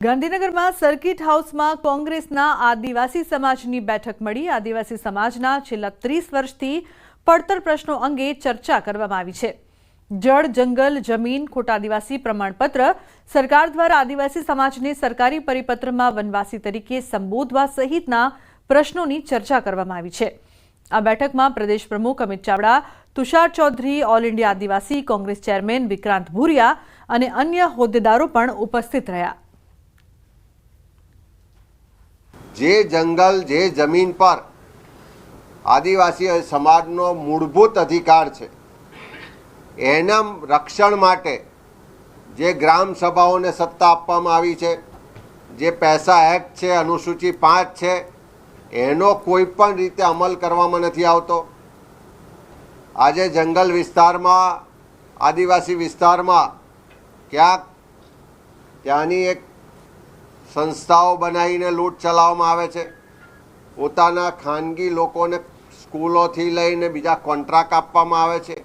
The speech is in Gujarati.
ગાંધીનગરમાં સર્કિટ હાઉસમાં કોંગ્રેસના આદિવાસી સમાજની બેઠક મળી। આદિવાસી સમાજના છેલ્લા 30 વર્ષથી પડતર પ્રશ્નો અંગે ચર્ચા કરવામાં આવી છે। જળ, જંગલ, જમીન, ખોટા આદિવાસી પ્રમાણપત્ર, સરકાર દ્વારા આદિવાસી સમાજને સરકારી પરિપત્રમાં વનવાસી તરીકે સંબોધવા સહિતના પ્રશ્નોની ચર્ચા કરવામાં આવી છે। આ બેઠકમાં પ્રદેશ પ્રમુખ અમિત ચાવડા, તુષાર ચૌધરી, ઓલ ઇન્ડિયા આદિવાસી કોંગ્રેસ ચેરમેન વિક્રાંત ભુરિયા અને અન્ય હોદ્દેદારો પણ ઉપસ્થિત રહ્યા। જે જંગલ, જે જમીન પર આદિવાસી સમાજનો મૂળભૂત અધિકાર છે એના રક્ષણ માટે જે ગ્રામ સભાઓને સત્તા આપવામાં આવી છે, જે પૈસા એક્ટ છે, અનુસૂચિ 5 છે, એનો કોઈ પણ રીતે અમલ કરવામાં નથી આવતો। આજે જંગલ વિસ્તારમાં, આદિવાસી વિસ્તારમાં ક્યાંક ત્યાંની એક સંસ્થાઓ બનાવીને લૂંટ ચલાવવામાં આવે છે। પોતાના ખાનગી લોકોને સ્કૂલોથી લઈને બીજા કોન્ટ્રાક્ટ આપવામાં આવે છે।